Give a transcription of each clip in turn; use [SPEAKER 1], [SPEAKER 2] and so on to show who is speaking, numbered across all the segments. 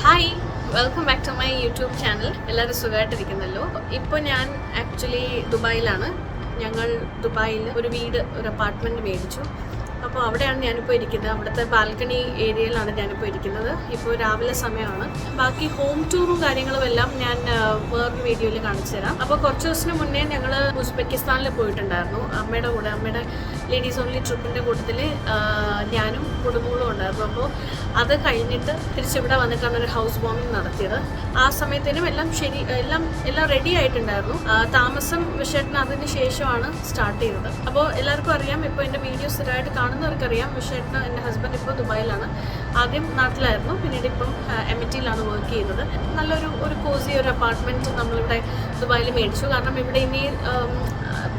[SPEAKER 1] Hi, welcome back to my YouTube channel. എല്ലാവരും സുഖമായിട്ടിരിക്കുന്നല്ലോ. ഇപ്പോൾ ഞാൻ ആക്ച്വലി ദുബായിലാണ്. ഞങ്ങൾ ദുബായിൽ ഒരു അപ്പാർട്ട്മെൻറ്റ് മേടിച്ചു. അപ്പോൾ അവിടെയാണ് ഞാനിപ്പോൾ ഇരിക്കുന്നത്. അവിടുത്തെ ബാൽക്കണി ഏരിയയിലാണ് ഞാനിപ്പോൾ ഇരിക്കുന്നത്. ഇപ്പോൾ രാവിലെ സമയമാണ്. ബാക്കി ഹോം ടൂറും കാര്യങ്ങളും എല്ലാം ഞാൻ വേറൊരു വീഡിയോയിൽ കാണിച്ചു തരാം. അപ്പോൾ കുറച്ച് ദിവസത്തിന് മുന്നേ ഞങ്ങൾ ഉസ്ബെക്കിസ്ഥാനിൽ പോയിട്ടുണ്ടായിരുന്നു അമ്മയുടെ കൂടെ. അമ്മയുടെ ലേഡീസ് ഓൺലി ട്രിപ്പിൻ്റെ കൂട്ടത്തിൽ ഞാനും കുടുംബങ്ങളും ഉണ്ടായിരുന്നു. അപ്പോൾ അത് കഴിഞ്ഞിട്ട് തിരിച്ചിവിടെ വന്നിട്ടാണ് ഒരു ഹൗസ് വാമിങ് നടത്തിയത്. ആ സമയത്തേനും എല്ലാം റെഡി ആയിട്ടുണ്ടായിരുന്നു. താമസം വിഷേട്ടന് അതിന് ശേഷമാണ് സ്റ്റാർട്ട് ചെയ്തത്. അപ്പോൾ എല്ലാവർക്കും അറിയാം, ഇപ്പോൾ എൻ്റെ വീഡിയോ സ്ഥിരമായിട്ട് കാണുന്നവർക്കറിയാം, വിഷേട്ടന് എൻ്റെ ഹസ്ബൻഡ് ഇപ്പോൾ ദുബായിലാണ്. ആദ്യം നാട്ടിലായിരുന്നു, പിന്നീട് ഇപ്പം എമിറ്റിയിലാണ് വർക്ക് ചെയ്യുന്നത്. നല്ലൊരു കോസി ഒരു അപ്പാർട്ട്മെൻറ്റ് നമ്മളിവിടെ ദുബായിൽ മേടിച്ചു. കാരണം ഇവിടെ ഇനി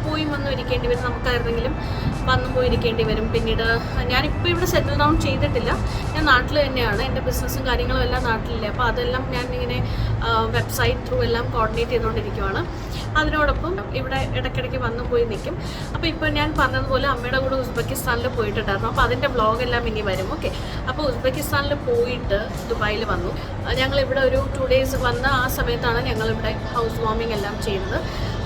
[SPEAKER 1] പോയി വന്നു ഇരിക്കേണ്ടി വരും, നമുക്കായിരുന്നെങ്കിലും വന്നും പോയിരിക്കേണ്ടി വരും. പിന്നീട് ഞാനിപ്പോൾ ഇവിടെ സെറ്റിൽ ഡൗൺ ചെയ്തിട്ടില്ല, ഞാൻ നാട്ടിൽ തന്നെയാണ്. എൻ്റെ ബിസിനസ്സും കാര്യങ്ങളും എല്ലാം നാട്ടിലില്ല. അപ്പോൾ അതെല്ലാം ഞാൻ ഇങ്ങനെ വെബ്സൈറ്റ് ത്രൂ എല്ലാം കോർഡിനേറ്റ് ചെയ്തുകൊണ്ടിരിക്കുവാണ്. അതിനോടൊപ്പം ഇവിടെ ഇടയ്ക്കിടയ്ക്ക് വന്നും പോയി നിൽക്കും. അപ്പോൾ ഇപ്പോൾ ഞാൻ പറഞ്ഞതുപോലെ അമ്മയുടെ കൂടെ ഉസ്ബെക്കിസ്ഥാനിൽ പോയിട്ടുണ്ടായിരുന്നു. അപ്പോൾ അതിൻ്റെ വ്ളോഗെല്ലാം ഇനി വരും. ഓക്കെ, അപ്പോൾ ഉസ്ബെക്കിസ്ഥാനിൽ പോയിട്ട് ദുബായിൽ വന്നു. ഞങ്ങളിവിടെ ഒരു 2 days വന്ന ആ സമയത്താണ് ഞങ്ങളിവിടെ ഹൗസ് വാമിങ് എല്ലാം ചെയ്യുന്നത്.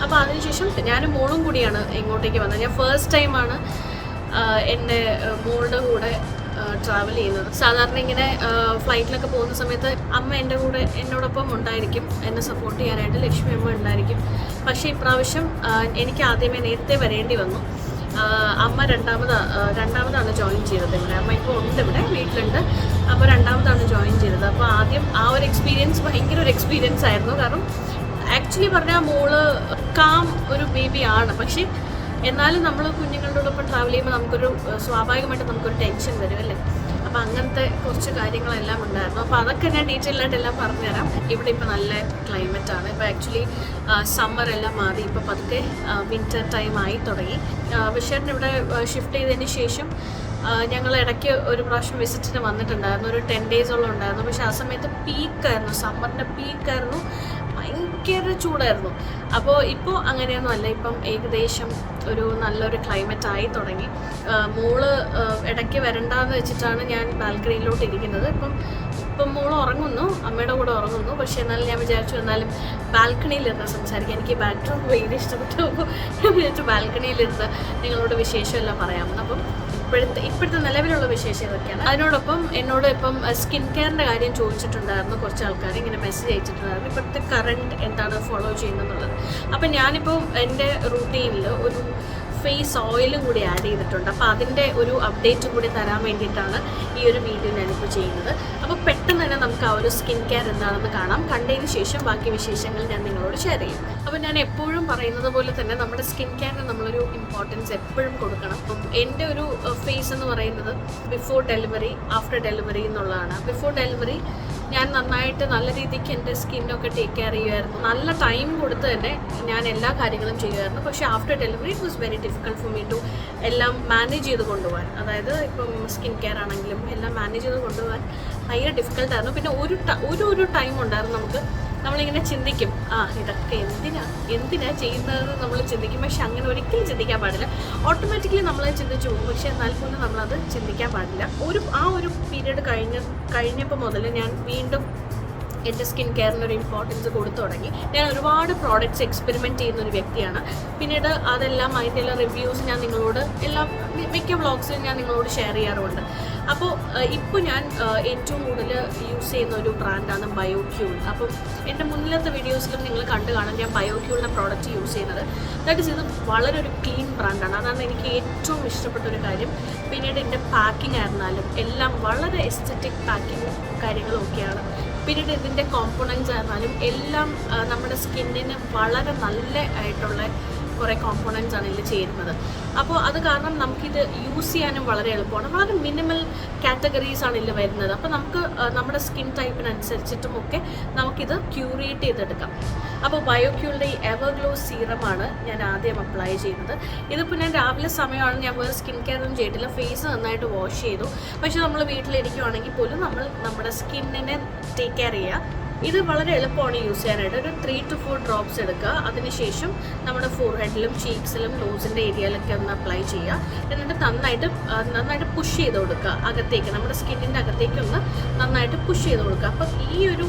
[SPEAKER 1] അപ്പോൾ അതിനുശേഷം ഞാനും മോളും കൂടിയാണ് ഇങ്ങോട്ടേക്ക് വന്നത്. ഞാൻ ഫസ്റ്റ് ടൈമാണ് എൻ്റെ മോളുടെ കൂടെ ട്രാവൽ ചെയ്യുന്നത്. സാധാരണ ഇങ്ങനെ ഫ്ലൈറ്റിലൊക്കെ പോകുന്ന സമയത്ത് അമ്മ എൻ്റെ കൂടെ എന്നോടൊപ്പം ഉണ്ടായിരിക്കും, എന്നെ സപ്പോർട്ട് ചെയ്യാനായിട്ട് ലക്ഷ്മി അമ്മ ഉണ്ടായിരിക്കും. പക്ഷേ ഇപ്രാവശ്യം എനിക്ക് ആദ്യമേ നേരത്തെ വരേണ്ടി വന്നു. അമ്മ രണ്ടാമതാണ് ജോയിൻ ചെയ്തത് ഇവിടെ. അമ്മ ഇപ്പോൾ ഉണ്ട്, ഇവിടെ വീട്ടിലുണ്ട്. അപ്പോൾ രണ്ടാമതാണ് ജോയിൻ ചെയ്തത്. അപ്പോൾ ആദ്യം ആ ഒരു എക്സ്പീരിയൻസ് ഭയങ്കര ഒരു എക്സ്പീരിയൻസ് ആയിരുന്നു. കാരണം ആക്ച്വലി പറഞ്ഞാൽ മോള് കാം ഒരു ബേബിയാണ്. പക്ഷേ എന്നാലും നമ്മൾ കുഞ്ഞുങ്ങളോടൊപ്പം ട്രാവൽ ചെയ്യുമ്പോൾ സ്വാഭാവികമായിട്ട് നമുക്കൊരു ടെൻഷൻ വരും അല്ലേ. അപ്പോൾ അങ്ങനത്തെ കുറച്ച് കാര്യങ്ങളെല്ലാം ഉണ്ടായിരുന്നു. അപ്പോൾ അതൊക്കെ ഞാൻ ഡീറ്റെയിലായിട്ട് എല്ലാം പറഞ്ഞുതരാം. ഇവിടെ ഇപ്പോൾ നല്ല ക്ലൈമറ്റാണ്. ഇപ്പോൾ ആക്ച്വലി സമ്മർ എല്ലാം മാറി, ഇപ്പോൾ പതുക്കെ വിൻ്റർ ടൈം ആയി തുടങ്ങി. വിഷേട്ടൻ ഇവിടെ ഷിഫ്റ്റ് ചെയ്തതിന് ശേഷം ഞങ്ങൾ ഇടയ്ക്ക് ഒരു പ്രാവശ്യം വിസിറ്റിന് വന്നിട്ടുണ്ടായിരുന്നു. ഒരു 10 days ഉണ്ടായിരുന്നു. പക്ഷേ ആ സമയത്ത് പീക്കായിരുന്നു, സമ്മറിൻ്റെ പീക്കായിരുന്നു, ഭയങ്കര ചൂടായിരുന്നു. അപ്പോൾ ഇപ്പോൾ അങ്ങനെയൊന്നും അല്ല. ഇപ്പം ഏകദേശം നല്ലൊരു ക്ലൈമറ്റ് ആയി തുടങ്ങി. മോള് ഇടയ്ക്ക് വരണ്ടെന്ന് വെച്ചിട്ടാണ് ഞാൻ ബാൽക്കണിയിലോട്ട് ഇരിക്കുന്നത്. ഇപ്പം മോള് ഉറങ്ങുന്നു, അമ്മയുടെ കൂടെ ഉറങ്ങുന്നു. പക്ഷേ എന്നാലും ഞാൻ വിചാരിച്ചു എന്നാലും ബാൽക്കണിയിലിരുന്ന് സംസാരിക്കാം. എനിക്ക് ബാക്ക്ഗ്രൗണ്ട് ഭയങ്കര ഇഷ്ടപ്പെട്ടു. ഞാൻ വിചാരിച്ചു ബാൽക്കണിയിലിരുന്ന് നിങ്ങളോട് വിശേഷമെല്ലാം പറയാമെന്ന്. അപ്പം ഇപ്പോഴത്തെ നിലവിലുള്ള വിശേഷം ഇതൊക്കെയാണ്. അതിനോടൊപ്പം എന്നോട് ഇപ്പം സ്കിൻ കെയറിൻ്റെ കാര്യം ചോദിച്ചിട്ടുണ്ടായിരുന്നു. കുറച്ച് ആൾക്കാർ ഇങ്ങനെ മെസ്സേജ് അയച്ചിട്ടുണ്ടായിരുന്നു, ഇപ്പോഴത്തെ കറണ്ട് എന്താണ് ഫോളോ ചെയ്യുന്നതെന്നുള്ളത്. അപ്പം ഞാനിപ്പോൾ എൻ്റെ റൂട്ടീനിൽ ഒരു ഫേസ് ഓയിലും കൂടി ആഡ് ചെയ്തിട്ടുണ്ട്. അപ്പോൾ അതിൻ്റെ ഒരു അപ്ഡേറ്റും കൂടി തരാൻ വേണ്ടിയിട്ടാണ് ഈ ഒരു വീഡിയോ ഞാനിപ്പോൾ ചെയ്യുന്നത്. അപ്പോൾ പെട്ടെന്ന് തന്നെ നമുക്ക് ആ ഒരു സ്കിൻ കെയർ എന്താണെന്ന് കാണാം. കണ്ടതിന് ശേഷം ബാക്കി വിശേഷങ്ങൾ ഞാൻ നിങ്ങളോട് ഷെയർ ചെയ്യും. അപ്പോൾ ഞാൻ എപ്പോഴും പറയുന്നത് പോലെ തന്നെ നമ്മുടെ സ്കിൻ കെയറിന് നമ്മളൊരു ഇമ്പോർട്ടൻസ് എപ്പോഴും കൊടുക്കണം. അപ്പം എൻ്റെ ഒരു ഫേസ് എന്ന് പറയുന്നത് ബിഫോർ ഡെലിവറി, ആഫ്റ്റർ ഡെലിവറി എന്നുള്ളതാണ്. ബിഫോർ ഡെലിവറി ഞാൻ നന്നായിട്ട് നല്ല രീതിക്ക് എൻ്റെ സ്കിന്നൊക്കെ ടേക്ക് കെയർ ചെയ്യുമായിരുന്നു. നല്ല ടൈം കൊടുത്ത് തന്നെ ഞാൻ എല്ലാ കാര്യങ്ങളും ചെയ്യുമായിരുന്നു. പക്ഷേ after delivery it was very difficult for me to എല്ലാം മാനേജ് ചെയ്ത് കൊണ്ടുപോകാൻ. അതായത് ഇപ്പം സ്കിൻ കെയർ ആണെങ്കിലും എല്ലാം മാനേജ് ചെയ്ത് കൊണ്ടുപോകാൻ ഭയങ്കര ഡിഫിക്കൽട്ടായിരുന്നു. പിന്നെ ഒരു ടൈം ഉണ്ടായിരുന്നു നമ്മളിങ്ങനെ ചിന്തിക്കും, ഇതൊക്കെ എന്തിനാ ചെയ്യുന്നതെന്ന് നമ്മൾ ചിന്തിക്കും. പക്ഷെ അങ്ങനെ ഒരിക്കലും ചിന്തിക്കാൻ പാടില്ല. ഓട്ടോമാറ്റിക്കലി നമ്മൾ ചിന്തിച്ചു പോകും. പക്ഷെ എന്നാൽ പോലും നമ്മളത് ചിന്തിക്കാൻ പാടില്ല. ആ ഒരു പീരീഡ് കഴിഞ്ഞപ്പോൾ മുതൽ ഞാൻ വീണ്ടും എൻ്റെ സ്കിൻ കെയറിനൊരു ഇമ്പോർട്ടൻസ് കൊടുത്തു തുടങ്ങി. ഞാൻ ഒരുപാട് പ്രോഡക്റ്റ്സ് എക്സ്പെരിമെൻറ്റ് ചെയ്യുന്ന ഒരു വ്യക്തിയാണ്. പിന്നീട് അതെല്ലാം അതിൻ്റെ റിവ്യൂസ് ഞാൻ മിക്ക വ്ളോഗ്സിലും ഞാൻ നിങ്ങളോട് ഷെയർ ചെയ്യാറുണ്ട്. അപ്പോൾ ഇപ്പോൾ ഞാൻ ഏറ്റവും കൂടുതൽ യൂസ് ചെയ്യുന്ന ഒരു ബ്രാൻഡാണ് ബയോക്യൂൾ. അപ്പം എൻ്റെ മുന്നിലത്തെ വീഡിയോസിലും നിങ്ങൾ കണ്ടു കാണാൻ ഞാൻ ബയോക്യൂളിൻ്റെ പ്രോഡക്റ്റ് യൂസ് ചെയ്യുന്നത്. ദാറ്റ് ഈസ് ഇത് വളരെ ഒരു ക്ലീൻ ബ്രാൻഡാണ്. അതാണ് എനിക്ക് ഏറ്റവും ഇഷ്ടപ്പെട്ട ഒരു കാര്യം. പിന്നീട് എൻ്റെ പാക്കിംഗ് ആയിരുന്നാലും എല്ലാം വളരെ എസ്തറ്റിക് പാക്കിങ് കാര്യങ്ങളും ഒക്കെയാണ്. പിന്നീട് ഇതിൻ്റെ കോമ്പോണൻറ്റ്സ് ആയിരുന്നാലും എല്ലാം നമ്മുടെ സ്കിന്നിന് വളരെ നല്ല ആയിട്ടുള്ള കുറേ കോമ്പോണൻറ്റ്സ് ആണ് ഇതിൽ ചേരുന്നത്. അപ്പോൾ അത് കാരണം നമുക്കിത് യൂസ് ചെയ്യാനും വളരെ എളുപ്പമാണ്. വളരെ മിനിമൽ കാറ്റഗറീസാണ് ഇതിൽ വരുന്നത്. അപ്പോൾ നമുക്ക് നമ്മുടെ സ്കിൻ ടൈപ്പിനനുസരിച്ചിട്ടുമൊക്കെ നമുക്കിത് ക്യൂറേറ്റ് ചെയ്തെടുക്കാം. അപ്പോൾ ബയോക്യൂളിൻ്റെ ഈ എവർഗ്ലോ സീറമാണ് ഞാൻ ആദ്യം അപ്ലൈ ചെയ്യുന്നത്. ഇതിപ്പോൾ ഞാൻ രാവിലെ സമയമാണ്, ഞാൻ വേറെ സ്കിൻ കെയർ ഒന്നും ചെയ്തിട്ടില്ല. ഫേസ് നന്നായിട്ട് വാഷ് ചെയ്തു. പക്ഷേ നമ്മൾ വീട്ടിലിരിക്കുകയാണെങ്കിൽ പോലും നമ്മൾ നമ്മുടെ സ്കിന്നിനെ ടേക്ക് കെയർ ചെയ്യുക. ഇത് വളരെ എളുപ്പമാണ് യൂസ് ചെയ്യാനായിട്ട്. ഒരു 3 to 4 ഡ്രോപ്സ് എടുക്കുക. അതിനുശേഷം നമ്മുടെ ഫോർഹെഡിലും ചീക്സിലും നോസിൻ്റെ ഏരിയയിലൊക്കെ ഒന്ന് അപ്ലൈ ചെയ്യുക. എന്നിട്ട് നന്നായിട്ട് പുഷ് ചെയ്ത് കൊടുക്കുക അകത്തേക്ക്, നമ്മുടെ സ്കിന്നിൻ്റെ അകത്തേക്ക് ഒന്ന് നന്നായിട്ട് പുഷ് ചെയ്ത് കൊടുക്കുക. അപ്പം ഈ ഒരു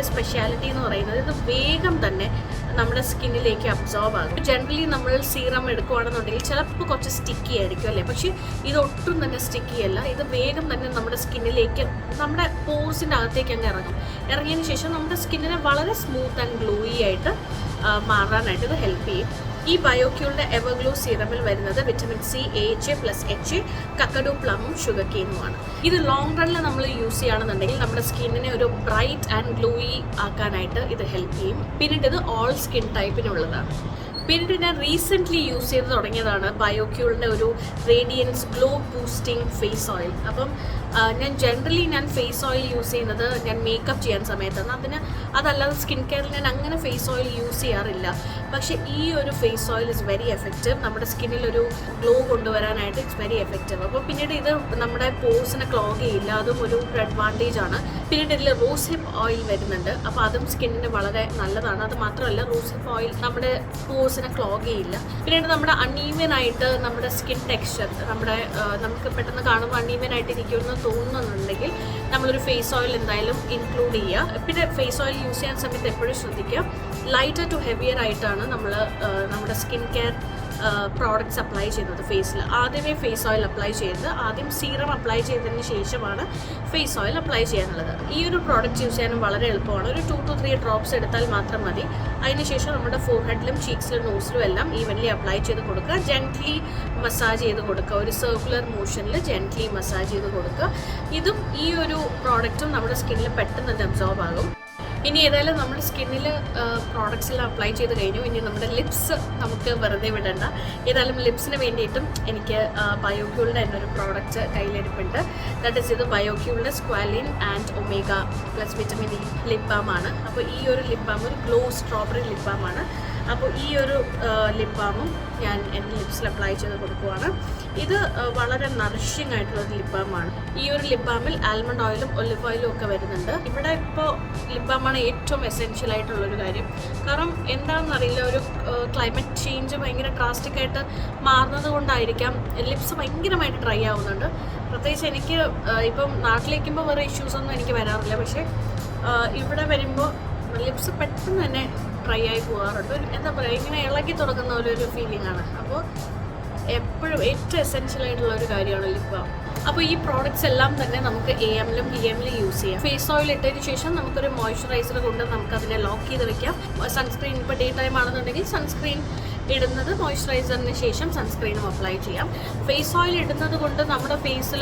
[SPEAKER 1] സ്പെഷ്യാലിറ്റി എന്ന് പറയുന്നത് ഇത് വേഗം തന്നെ നമ്മുടെ സ്കിന്നിലേക്ക് അബ്സോർബ് ആകും. ജനറലി നമ്മൾ സീറം എടുക്കുകയാണെന്നുണ്ടെങ്കിൽ ചിലപ്പോൾ കുറച്ച് സ്റ്റിക്കി ആയിരിക്കും അല്ലേ, പക്ഷേ ഇത് ഒട്ടും തന്നെ സ്റ്റിക്കി അല്ല. ഇത് വേഗം തന്നെ നമ്മുടെ സ്കിന്നിലേക്ക്, നമ്മുടെ പോർസിൻ്റെ അകത്തേക്ക് അങ്ങ് ഇറങ്ങിയതിന് ശേഷം നമ്മുടെ സ്കിന്നിനെ വളരെ സ്മൂത്ത് ആൻഡ് ഗ്ലോയി ആയിട്ട് മാറാനായിട്ട് ഇത് ഹെൽപ്പ് ചെയ്യും. ഈ ബയോക്യൂളിൻ്റെ എവർഗ്ലോ സീറമിൽ വരുന്നത് വിറ്റമിൻ സി, AHA+H, കക്കഡു പ്ലമും ഷുഗർ കെയിനുമാണ്. ഇത് ലോങ് റണ്ണിൽ നമ്മൾ യൂസ് ചെയ്യുകയാണെന്നുണ്ടെങ്കിൽ നമ്മുടെ സ്കിന്നിനെ ഒരു ബ്രൈറ്റ് ആൻഡ് ഗ്ലോയി ആക്കാനായിട്ട് ഇത് ഹെൽപ്പ് ചെയ്യും. പിന്നീട് ഇത് ഓൾ സ്കിൻ ടൈപ്പിനുള്ളതാണ്. പിന്നീട് ഞാൻ റീസെൻ്റ്ലി യൂസ് ചെയ്ത് തുടങ്ങിയതാണ് ബയോക്യൂളിൻ്റെ ഒരു radiance glow boosting face oil. അപ്പം ഞാൻ ജനറലി ഫേസ് ഓയിൽ യൂസ് ചെയ്യുന്നത് ഞാൻ മേക്കപ്പ് ചെയ്യാൻ സമയത്താണ്. അതല്ലാതെ സ്കിൻ കെയറിൽ ഞാൻ അങ്ങനെ ഫേസ് ഓയിൽ യൂസ് ചെയ്യാറില്ല. പക്ഷേ ഈ ഒരു face oil is very effective. നമ്മുടെ സ്കിന്നിലൊരു ഗ്ലോ കൊണ്ടുവരാനായിട്ട് ഇറ്റ്സ് വെരി എഫക്റ്റീവ്. അപ്പോൾ പിന്നീട് ഇത് നമ്മുടെ പോർസിനെ ക്ലോഗ് ചെയ്യില്ല, അതും ഒരു അഡ്വാൻറ്റേജ് ആണ്. പിന്നീട് ഇതിൽ റോസ് ഹിപ്പ് ഓയിൽ വരുന്നുണ്ട്, അപ്പോൾ അതും സ്കിന്നിന് വളരെ നല്ലതാണ്. അത് മാത്രമല്ല റോസ് ഹിപ്പ് ഓയിൽ നമ്മുടെ പോർസിനെ ക്ലോഗ് ചെയ്യില്ല. പിന്നീട് നമ്മുടെ അൺഈവൻ ആയിട്ട് നമ്മുടെ സ്കിൻ ടെക്സ്ചർ നമുക്ക് പെട്ടെന്ന് കാണുമ്പോൾ അൺഈവൻ ആയിട്ട് ഇരിക്കുമെന്ന് തോന്നുന്നുണ്ടെങ്കിൽ നമ്മളൊരു ഫേസ് ഓയിൽ എന്തായാലും ഇൻക്ലൂഡ് ചെയ്യുക. പിന്നെ ഫേസ് ഓയിൽ യൂസ് ചെയ്യാൻ സമയത്ത് എപ്പോഴും ശ്രദ്ധിക്കുക, ലൈറ്റർ ടു ഹെവിയർ ആയിട്ടാണ് നമ്മൾ നമ്മുടെ സ്കിൻ കെയർ പ്രോഡക്റ്റ്സ് അപ്ലൈ ചെയ്യുന്നത് ഫേസിൽ. ആദ്യമേ ഫേസ് ഓയിൽ അപ്ലൈ ചെയ്ത് ആദ്യം സീറം അപ്ലൈ ചെയ്തതിന് ശേഷമാണ് ഫേസ് ഓയിൽ അപ്ലൈ ചെയ്യാനുള്ളത്. ഈ ഒരു പ്രോഡക്റ്റ് യൂസ് ചെയ്യാനും വളരെ എളുപ്പമാണ്. ഒരു 2 to 3 ഡ്രോപ്സ് എടുത്താൽ മാത്രം മതി. അതിനുശേഷം നമ്മുടെ ഫോർഹെഡിലും ചീക്സിലും നോസിലും എല്ലാം ഈവൻലി അപ്ലൈ ചെയ്ത് കൊടുക്കുക. ജെൻറ്റ്ലി മസാജ് ചെയ്ത് കൊടുക്കുക, ഒരു സർക്കുലർ മോഷനിൽ ജെൻറ്റ്ലി മസാജ് ചെയ്ത് കൊടുക്കുക. ഇതും ഈ ഒരു പ്രോഡക്റ്റും നമ്മുടെ സ്കിന്നിൽ പെട്ടെന്ന് തന്നെ അബ്സോർബ് ആകും. ഇനി ഏതായാലും നമ്മുടെ സ്കിന്നിൽ പ്രോഡക്റ്റ്സ് എല്ലാം അപ്ലൈ ചെയ്ത് കഴിഞ്ഞു. ഇനി നമ്മുടെ ലിപ്സ് നമുക്ക് വെറുതെ വിടണ്ട. ഏതായാലും ലിപ്സിന് വേണ്ടിയിട്ടും എനിക്ക് ബയോക്യൂളിൻ്റെ തന്നെ ഒരു പ്രോഡക്റ്റ് കയ്യിലിരിപ്പുണ്ട്. ദാറ്റ് ഈസ് ഇത് ബയോക്യൂളിൻ്റെ squalene and omega plus vitamin E lip ബാമാണ്. അപ്പോൾ ഈ ഒരു ലിപ് ബാം ഒരു ഗ്ലോ സ്ട്രോബെറി ലിപ് ബാമാണ്. അപ്പോൾ ഈ ഒരു ലിപ് ബാമും ഞാൻ എൻ്റെ ലിപ്സിൽ അപ്ലൈ ചെയ്ത് കൊടുക്കുവാണ്. ഇത് വളരെ നറിഷിങ് ആയിട്ടുള്ളൊരു ലിപ് ബാമാണ്. ഈ ഒരു ലിപ് ബാമിൽ ആൽമണ്ട് ഓയിലും ഒലിവ് ഓയിലും ഒക്കെ വരുന്നുണ്ട്. ഇവിടെ ഇപ്പോൾ ലിപ് ബാമാണ് ഏറ്റവും എസെൻഷ്യൽ ആയിട്ടുള്ളൊരു കാര്യം. കാരണം എന്താണെന്നറിയില്ല, ഒരു ക്ലൈമറ്റ് ചേഞ്ച് ഭയങ്കര ഡ്രാസ്റ്റിക് ആയിട്ട് മാറുന്നത് കൊണ്ടായിരിക്കാം ലിപ്സ് ഭയങ്കരമായിട്ട് ഡ്രൈ ആവുന്നുണ്ട്. പ്രത്യേകിച്ച് എനിക്ക് ഇപ്പം നാട്ടിലേക്കുമ്പോൾ വേറെ ഇഷ്യൂസൊന്നും എനിക്ക് വരാറില്ല, പക്ഷേ ഇവിടെ വരുമ്പോൾ ലിപ്സ് പെട്ടെന്ന് തന്നെ ഡ്രൈ ആയി പോകാറുണ്ട്. എന്താ പറയുക, ഇങ്ങനെ ഇളകി തുടങ്ങുന്ന ഒരു ഫീലിംഗ് ആണ്. അപ്പോൾ എപ്പോഴും ഏറ്റവും എസെൻഷ്യൽ ആയിട്ടുള്ള ഒരു കാര്യമാണ് ലിപ് ബാം. അപ്പോൾ ഈ പ്രോഡക്റ്റ്സ് എല്ലാം തന്നെ നമുക്ക് AM-ലും PM-ലും യൂസ് ചെയ്യാം. ഫേസ് ഓയിൽ ഇട്ടതിന് ശേഷം നമുക്കൊരു മോയ്സ്ചറൈസർ കൊണ്ട് നമുക്കതിനെ ലോക്ക് ചെയ്ത് വെക്കാം. സൺസ്ക്രീൻ ഇപ്പോൾ ഡേ ടൈം ആണെന്നുണ്ടെങ്കിൽ സൺസ്ക്രീൻ ഇടുന്നത് മോയ്സ്ചറൈസറിന് ശേഷം സൺസ്ക്രീനും അപ്ലൈ ചെയ്യാം. ഫേസ് ഓയിൽ ഇടുന്നത് കൊണ്ട് നമ്മുടെ ഫേസിൽ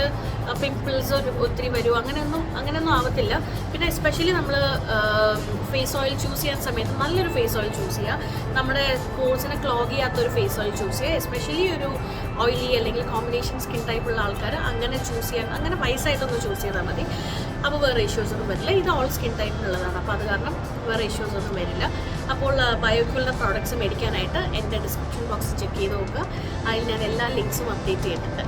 [SPEAKER 1] പിമ്പിൾസ് ഒത്തിരി വരും, അങ്ങനെയൊന്നും ആവത്തില്ല. പിന്നെ എസ്പെഷ്യലി നമ്മൾ ഫേസ് ഓയിൽ ചൂസ് ചെയ്യാൻ സമയത്ത് നല്ലൊരു ഫേസ് ഓയിൽ ചൂസ് ചെയ്യുക. നമ്മുടെ പോർസിനെ ക്ലോഗ് ചെയ്യാത്തൊരു ഫേസ് ഓയിൽ ചൂസ് ചെയ്യുക. എസ്പെഷ്യലി ഒരു ഓയിലി അല്ലെങ്കിൽ കോമ്പിനേഷൻ സ്കിൻ ടൈപ്പുള്ള ആൾക്കാർ അങ്ങനെ പൈസയായിട്ടൊന്ന് ചൂസ് ചെയ്താൽ മതി. അപ്പോൾ വേറെ ഇഷ്യൂസ് ഒന്നും വരില്ല. ഇത് ഓൾ സ്കിൻ ടൈപ്പിനുള്ളതാണ്, അപ്പോൾ അത് കാരണം വേറെ ഇഷ്യൂസ് ഒന്നും വരില്ല. അപ്പോൾ ബയോക്യൂളിൻ്റെ പ്രോഡക്റ്റ്സ് മേടിക്കാനായിട്ട് എൻ്റെ ഡിസ്ക്രിപ്ഷൻ ബോക്സ് ചെക്ക് ചെയ്ത് നോക്കുക. അതിൽ ഞാൻ എല്ലാ ലിങ്ക്സും അപ്ഡേറ്റ് ചെയ്തിട്ടുണ്ട്.